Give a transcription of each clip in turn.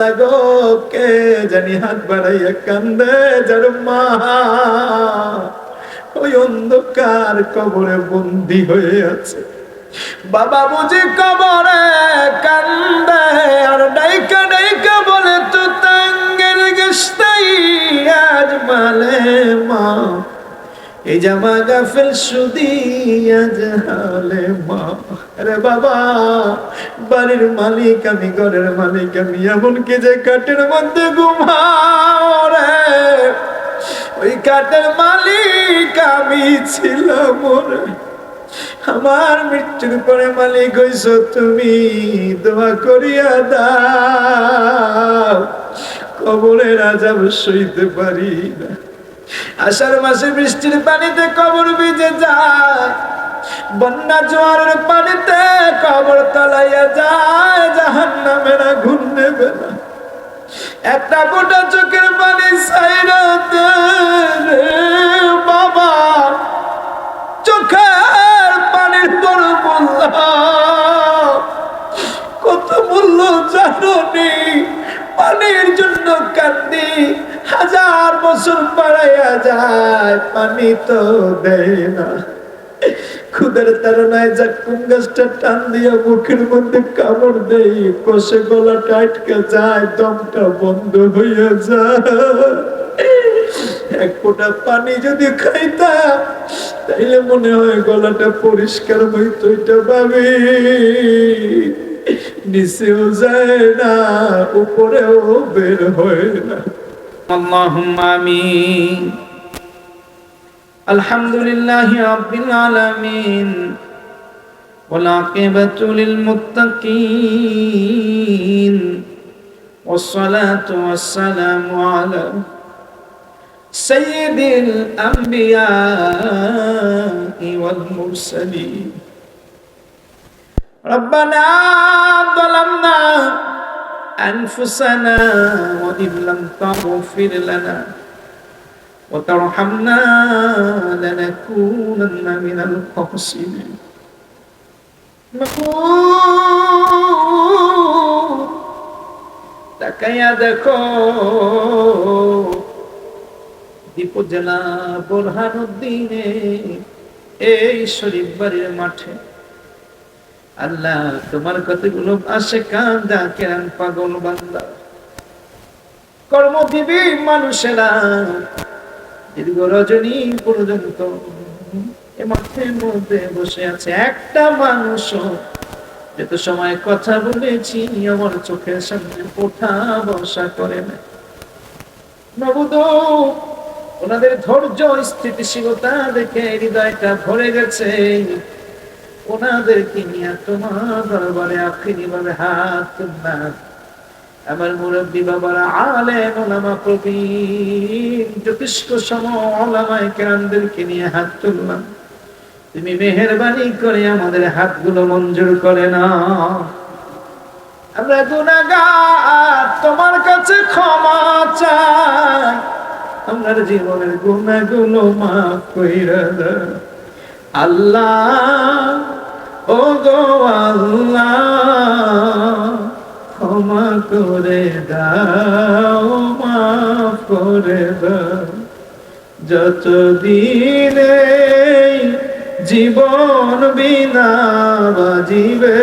লাগো কে জানি হাত বাড়াইয়া কান্দে যার মা ওই অন্ধকার কবরে বন্দী হয়ে আছে। বাবা বুঝি কবরে কান্দে আর ডাইকা ডাইকা বলে তো তাঙ্গের গস্তাই আজ মালে মা এই জামা গাফেল সুদি আজ হালে মা। আরে বাবা বাড়ির মালিক আমি, ঘরের মালিক আমি, এমনকি যে কাঠের মধ্যে ঘুমাও রে ওই কাঠের মালিক আমি ছিলাম রে। আমার মৃত্যুর পরে মালিক হইছ তুমি, দোয়া করিয়া দাও কবরের আযাব সইতে পারি না। আষাঢ় মাসে বৃষ্টির পানিতে কবর ভিজে যায়, বন্যা জোয়ারের পানিতে কবর তলাইয়া যায়, জাহান্নামের আগুন নেবে না। একটা ফোঁটা চোখের পানি ছাইরা দে রে বাবা, চোখের পানির বড় মূল্য, কত মূল্য জানো নি? পানির জন্য কান্দি, 1000 বছর বাড়াইয়া যায় পানি তো দেয় না। খুদের তাড়নায় জাক্কুম গাছটা টান দিয়া মুখের মধ্যে কামড় দেই, কষে গলাটা আটকে যায়, দমটা বন্ধ হইয়া যায়। এক ফোঁটা পানি যদি খাইতাম তাইলে মনে হয় গলাটা পরিষ্কার হইতো। এটা ভাবি নিচেও যায় না, উপরেও বের হয় না। আল্লাহুম্মা আমিন। আলহামদুলিল্লাহি রাব্বিল আলামিন ওয়াল আকিবাতু লিল মুত্তাকিন ওয়াস সালাতু ওয়াস সালামু আলা সাইয়্যিদিল আমবিয়াই ওয়াল মুরসালিন। রব্বানা যালামনা আনফুসানা ওয়া ইন লাম তাগফির লানা ওয়া তারহামনা লানাকুনান্না মিনাল খাসিরিন। তাকায়া দেখো দ্বীপ জেলা বোরহানুদ্দিনে এই শরীফ বাড়ির মাঠে আল্লাহ তোমার কতগুলো আশিকান জাকিরান পাগল বান্দা কর্মজীবী মানুষেরা দীর্ঘ রজনী পর্যন্ত এ মাঠের মধ্যে বসে আছে। একটা মানুষ যত সময় কথা বলেছি আমার চোখের সামনে ওঠা বসা করে না। নবুদ ওনাদের ধৈর্য স্থিতিশীলতা দেখে হৃদয়টা ভরে গেছে। ওনাদেরকে নিয়ে তোমার দরবারে আখিরি ভাবে হাত তুললাম। আমার মুরব্বী বাবারা, আলেম ওলামা, প্রবীণ যথেষ্ট সম ওলামায়ে কেরামদেরকে নিয়ে হাত তুললাম। তুমি মেহেরবানি করে আমাদের হাতগুলো মঞ্জুর করে নাও। আমরা গুনাহগার, তোমার কাছে ক্ষমা চাই। আমার জীবনের গুনাহগুলো মাফ কইরা দাও আল্লাহ। ও গো আল্লাহ, ক্ষমা করে দাও, মাফ করে দাও। যতদিন জীবন বিনা বাজিবে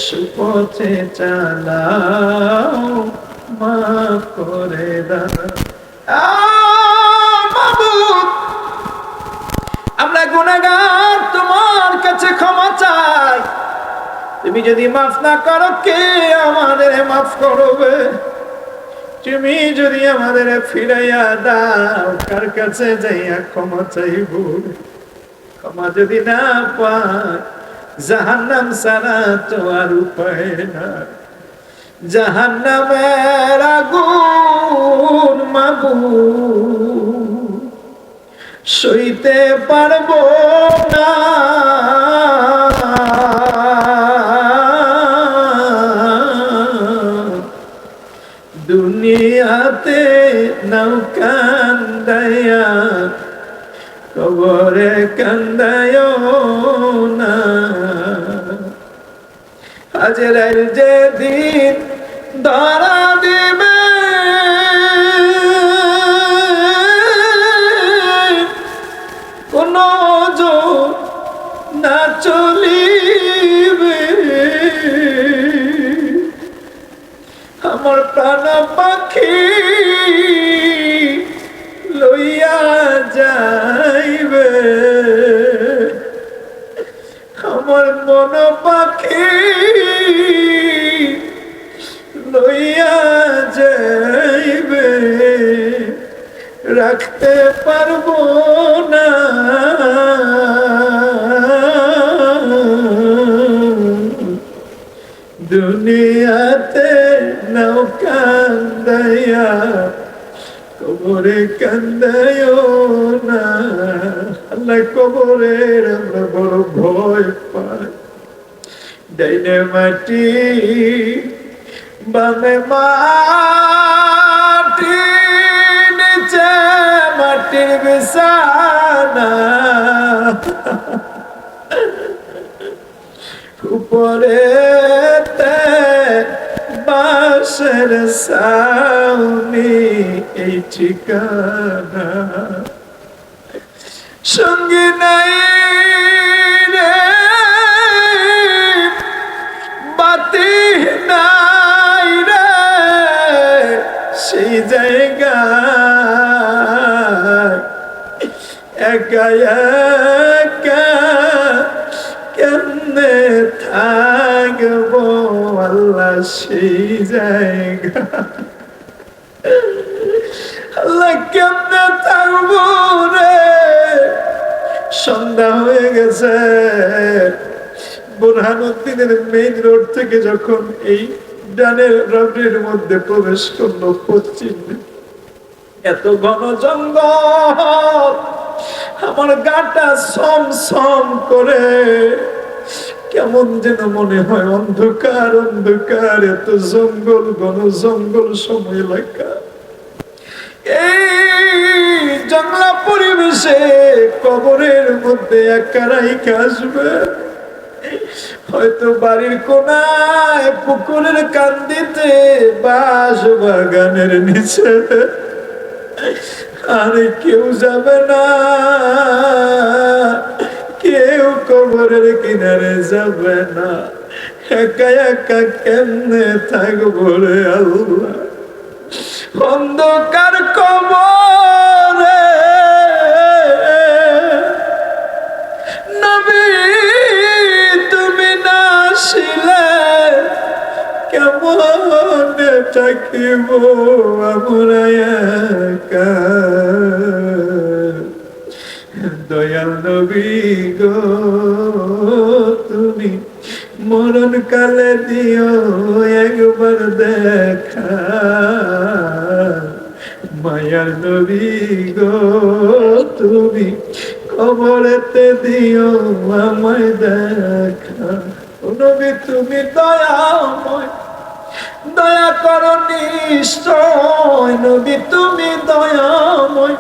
সুপথে চালাও, মাফ করে দাও। মাবুদ, আমরা গুনাহগার, তোমার কাছে ক্ষমা চাই। তুমি যদি মাফ না করো কে আমাদের মাফ করবে? তুমি যদি আমাদের ফিরাইয়া দাও কার কাছে যাইয়া ক্ষমা চাইব? ক্ষমা যদি না পাই জাহান্নাম ছাড়া তো আর উপায় না। জাহান্নামের আগুন মাবুদ সইতে পারবো না। দুনিয়াতে নাও কান্দায়া, কবরে কান্দায়ও না। আজরাইল যেদিন ধরা দিবে কোনো ওজন না চলিবে আমার প্রাণ পাখি লইয়া যাইবে আমার মন পাখি লইয়া যাইবে রাখতে পারবো না দুনিয়াতে নাও কান্দাইয়া কবরে কান্দায়ও না আল্লাহ কবরের আমরা বড় ভয় পাই ডাইনে মাটি বামে মাটি নিচে মাটির বিছানা উপরে বাঁশের ছাউনি এই ঠিকানা সঙ্গী নাই রে বাতি নাই রে সেই জায়গায় একা একা কেমনে থাকবো আল্লাহ সেই জায়গা আল্লাহ কেমনে থাকবো রে সন্ধ্যা হয়ে গেছে বুরহানুদ্দিনের মেইন রোড থেকে যখন এই ডানের রোডের মধ্যে প্রবেশ করলো পশ্চিম এত ঘন জঙ্গল আমার গাটা সম সম করে কেমন যেন মনে হয় অন্ধকার অন্ধকার এত জঙ্গল ঘন জঙ্গল সময় এলাকা এই জঙ্গলা পরিবেশে কবরের মধ্যে একা রাইখা আসবে হয়তো বাড়ির কোনায় পুকুরের কান্দিতে বাঁশ বাগানের নিচে আরে কেউ যাবে না কেউ কবরের কিনারে যাবে না একা একা কেমনে থাকবো রে আল্লাহ অন্ধকার কবরে নবী তুমি না আসিলে কেমন থাকিব আমরা একা দয়াল নবী গো তুমি মরণ কালে দিও একবার দেখা মায়ার নবী গো তুমি কবরেতে দিও আমায় দেখা নবী তুমি দয়াময় দয়া করো নিশ্চয় নবী তুমি দয়াময়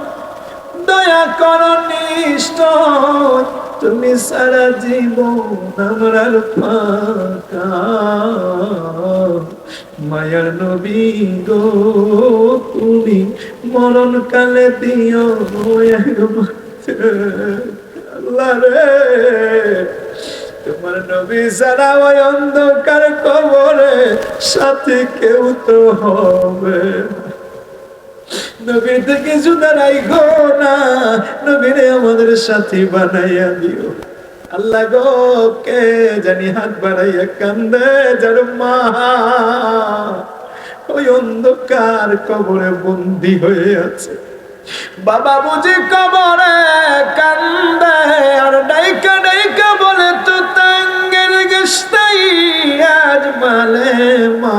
দয়া করো নিশ্চয় তুমি সারা জীবন আমরার ফাঁকা মায়ার নবী গো তুমি মরণ কালে দিও আল্লাহ রে তোমার নবী সারা ওই অন্ধকার কবরে সাথে কেউ তো হবে নবীর থেকে জুদা রাইখো না নবীরে আমাদের সাথী বানাইয়া দিও আল্লাহ গো কে জানি হাত বাড়াইয়া কান্দে যার মা ওই অন্ধকার কবরে বন্দী হয়ে আছে বাবা বুঝি কবরে কান্দে আর ডাইকা ডাইকা বলে তো তাঙ্গের গেস্তাই আজ মালে মা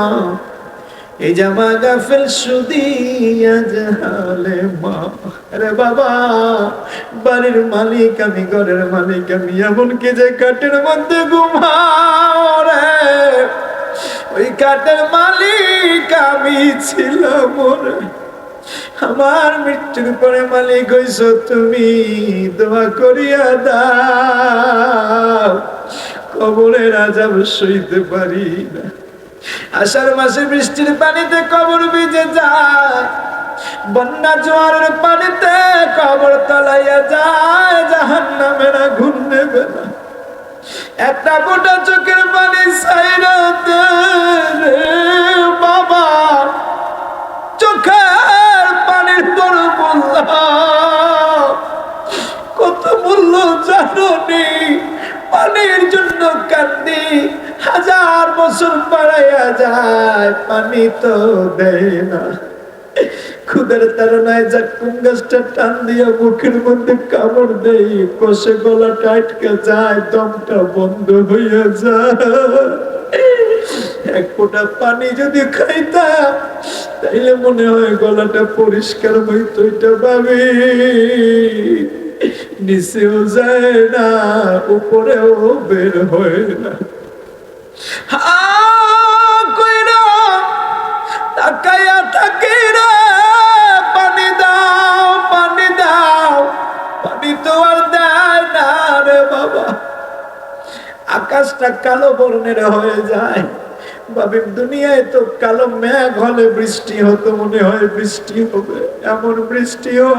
এই জামা গাফেল সুদি আজ হালে মা আরে বাবা বাড়ির মালিক আমি ঘরের মালিক আমি এমনকি যে কাঠের মধ্যে ঘুমাও রে ওই কাঠের মালিক আমি ছিলাম রে আমার মৃত্যুর পরে মালিক হইছো তুমি দোয়া করিয়া দাও কবরের আযাব সইতে পারি না। আষাঢ় মাসে বৃষ্টির পানিতে কবর ভিজে যায়, বন্যা জোয়ারের পানিতে কবর তলাইয়া যায়, জাহান্নামের আগুন নেবে না। একটা ফোঁটা চোখের পানি ছাইরা দে রে বাবা, চোখের পানির বড় মূল্য, কত মূল্য জানো নি? পানির জন্য কান্দি, 1000 বছর বাড়াইয়া যায়, পানি তো দেয় না। খুদের তাড়নায় জাকুম গাছটা টান দিয়া মুখের মধ্যে কামড় দেই, কষে গলাটা আটকে যায়, দমটা বন্ধ হইয়া যায়। এক ফোঁটা পানি যদি খাইতাম তাইলে মনে হয় গলাটা পরিষ্কার হইত। এটা ভাবি নিচেও যায় না, উপরেও বের হয় না। তাকাইয়া থাকি রে, পানি দাও, পানি দাও, পানি তো আর দেয় না রে বাবা। আকাশটা কালো বর্ণের হয়ে যায়। ভাবি দুনিয়ায় তো কালো মেঘ হলে বৃষ্টি হতো, মনে হয় বৃষ্টি হবে, এমন বৃষ্টিও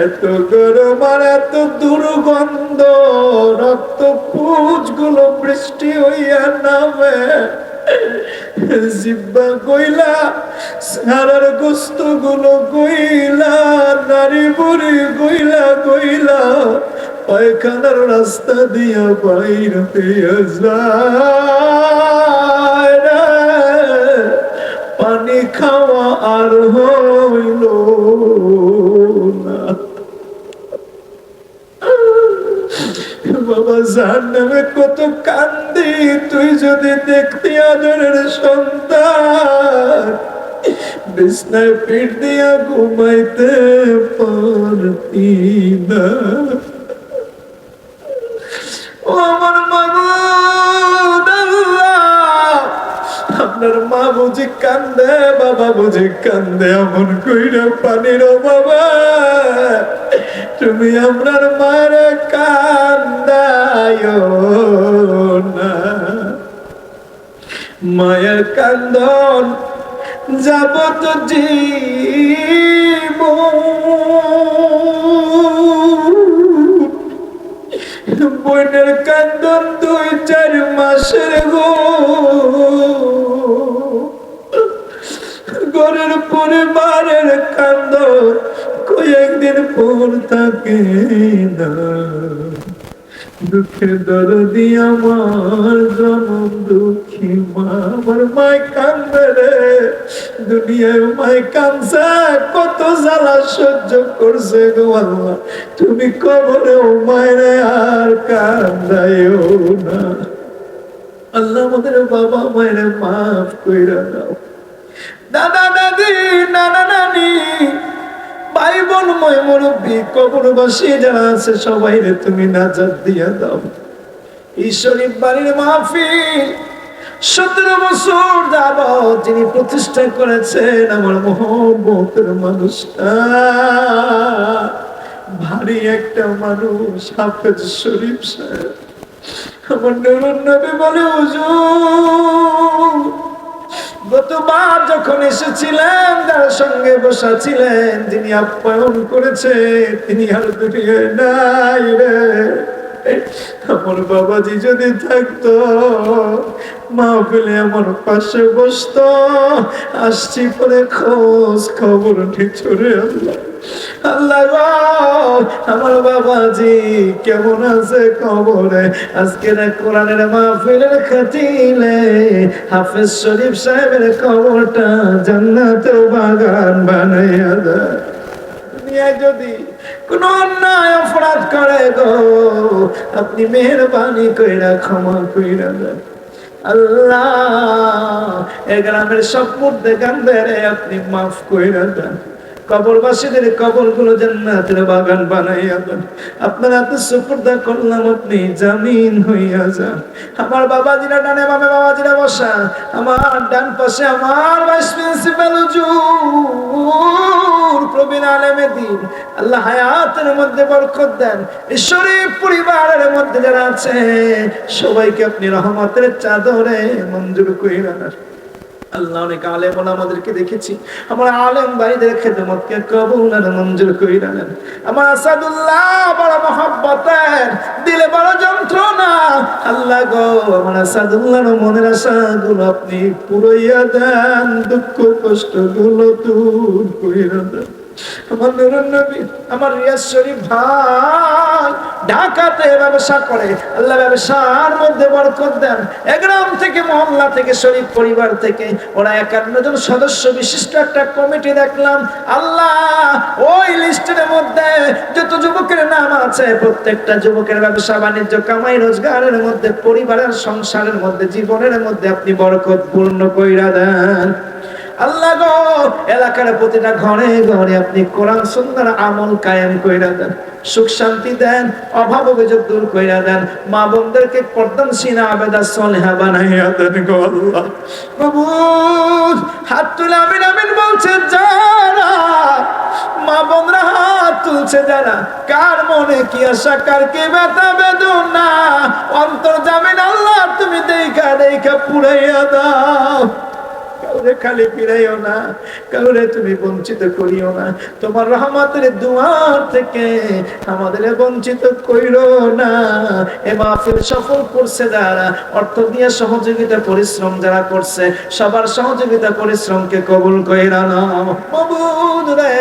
এত গরম আর এত দুর্গন্ধ, রক্ত পুঁজ গুলো বৃষ্টি হইয়া নামে, জিব্বা গইলা, সারার গোস্ত গুলো গইলা, নারী বুড়ি গইলা গইলা পায়খানার রাস্তা দিয়া বাইর হইয়া যায় রে। পানি খাওয়া আর হইল না। বাবা জাহান্নামে কত কান্দি, তুই যদি দেখতি আদরের সন্তান, বিছনায় পিঠ দিয়া ঘুমাইতে পারতি না। ও আমার মাবুদ আল্লাহ, আপনার মা বুঝি কান্দে, বাবা বুঝি কান্দে, এমন কইরা পানির বাবা তুমি আপনার মায়ের কান্দায় না। মায়ের কান্দন যাব তো জীব, বোনের কান্দন 2-4 মাসের গো, ঘরের পরিবারের কান্দন কয়েকদিন পর থাকে না। দুঃখের দরদি আমার জনম দুঃখী মা, আমার মায় কান্দে রে, দুনিয়ায় মায় কান্দছে, কত জ্বালা সহ্য করছে গো আল্লাহ, তুমি কবরে ও মায়ের আর কান্দাইও না। আল্লাহ আমাদের বাবা মায়ের মাফ কইরা দাও। দাদা দাদি, নানা নানি, ভাই বোন, মই মুরব্বী, কবরবাসী যারা আছে সবাই রে তুমি নাজাত দিয়া দাও। এই শরীফ বাড়ির মাহফিল 17 বছর যাবত যিনি প্রতিষ্ঠা করেছেন, আমার মহব্বতের মানুষটা, ভারী একটা মানুষ, হাফেজ শরীফ সাহেব। আমার নুরুন নবী বলে, হুজুর গতবার যখন এসেছিলেন, যার সঙ্গে বসা ছিলেন, যিনি আপ্যায়ন করেছে তিনি আর দুনিয়ায় নাই রে। আমার বাবাজি যদি থাকতো মাহফিলে আমার পাশে বসতো, আসছি পরে খোঁজ খবর নিচরে। আল্লাহ আল্লাহ আমার বাবাজি কেমন আছে কবরে, আজকের কোরআনের মাহফিলের খাতিলে হাফেজ শরীফ সাহেবের কবরটা জান্নাতের বাগান বানাইয়া দেয়। দুনিয়ায় যদি কোন অন্যায় অপরাধ করে গো, আপনি মেহেরবানি কইরা ক্ষমা কইরা দেন। আল্লাহ এই গ্রামের সব মুর্দে গান্ধারে আপনি মাফ কইরা দেন। কবরবাসীদের কবরগুলো জান্নাতের বাগান বানাইয়া দেন। আপনার হাতে সুপুর্দ করলাম, আপনি জামিন হইয়া যান। আমার বাবাজিরা ডানে বামে বাবাজিরা বসা, আমার ডান পাশে আমার ভাইস প্রিন্সিপাল হুজুর প্রবীণ আলেমে দ্বীন, আল্লাহ হায়াতের মধ্যে বরকত দেন। এই শরীফ পরিবারের মধ্যে যারা আছে সবাইকে আপনি রহমতের চাদরে মঞ্জুর কইরা নেন। আল্লাহ অনেক আলেম ওলামাদেরকে দেখেছি, আমার আলেম ভাইদের খেদমতকে কবুল আর মঞ্জুর কইরা নেন। আমার আসাদুল্লাহ বড় মহব্বতের, দিলে বড় যন্ত্রণা, আল্লাহ গো আমার আসাদুল্লাহর মনের আশাগুলো আপনি পুরাইয়া দেন, দুঃখ কষ্ট গুলো দূর কইরা দেন। আমার নুরুন নবী, আমার রিয়াজ শরীফ ভাই ঢাকাতে ব্যবসা করে, আল্লাহ ব্যবসার মধ্যে বরকত দেন। গ্রাম থেকে মহল্লা থেকে শরীফ পরিবার থেকে ওরা 51 জন সদস্য বিশিষ্ট একটা কমিটি দেখলাম। আল্লাহ ওই লিস্টের মধ্যে যত যুবকের নাম আছে প্রত্যেকটা যুবকের ব্যবসা বাণিজ্য কামাই রোজগারের মধ্যে, পরিবারের সংসারের মধ্যে, জীবনের মধ্যে আপনি বরকত পূর্ণ কইরা দেন। আল্লাহ গো এলাকার প্রতিটা ঘরে ঘরে আপনি কোরআন সুন্নাহর আমল কায়েম কইরা দেন, সুখ শান্তি দেন, অভাব অভিযোগ দূর কইরা দেন, মা বোনদেরকে পর্দানশীল আবেদা সলেহা বানাইয়া দেন গো আল্লাহ। মাবুদ হাত তুলে আমিন আমিন বলছে যারা, মা বোনরা হাত তুলছে যারা, কার মনে কি আশা, কার কি ব্যথা বেদনা, অন্তর জামিন আল্লাহ তুমি দেখা দেখা পুরাইয়া দাও। কাউরে খালি ফিরাইও না, কাউরে তুমি বঞ্চিত করিও না, তোমার রহমতের দুয়ার থেকে আমাদের বঞ্চিত কইরো না। এ মাহফিল সফল করছে যারা, অর্থ দিয়ে সহযোগিতা পরিশ্রম যারা করছে, সবার সহযোগিতা পরিশ্রমকে কবুল কইরা নাও। মাবুদ রে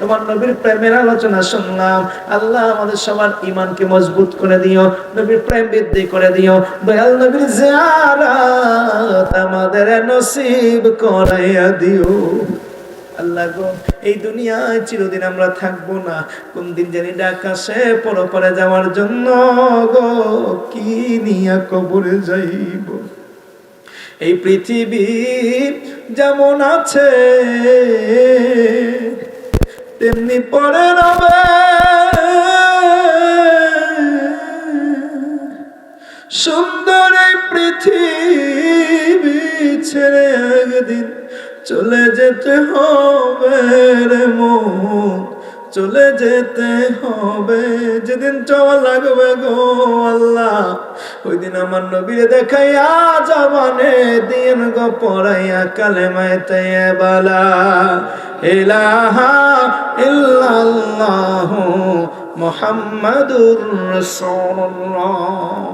তোমার নবীর প্রেমের আলোচনা শুনলাম, আল্লাহ আমাদের সবার ঈমানকে মজবুত করে দিও, নবীর প্রেম বৃদ্ধি করে দিও, দয়াল নবীর জিয়ারত আমাদের নসিব করাইয়া দিও। আল্লাহ গো এই দুনিয়ায় চিরদিন আমরা থাকবো না, কোন দিন জানি ডাক আসে পরপারে যাওয়ার জন্য গো, কি নিয়া কবরে যাইব। এই পৃথিবী যেমন আছে তেমনি পরে রবে, সুন্দর এই পৃথিবী ছেড়ে একদিন চলে যেতে হবে রে মন, চলে যেতে হবে। যেদিন চলা লাগবে গো আল্লাহ, ওই দিন আমার নবীরে দেখাইয়া জবানে দিন গো পড়াইয়া কালেমায়ে তাইয়্যিবা লা ইলাহা ইল্লাল্লাহু মুহাম্মাদুর রাসূলুল্লাহ।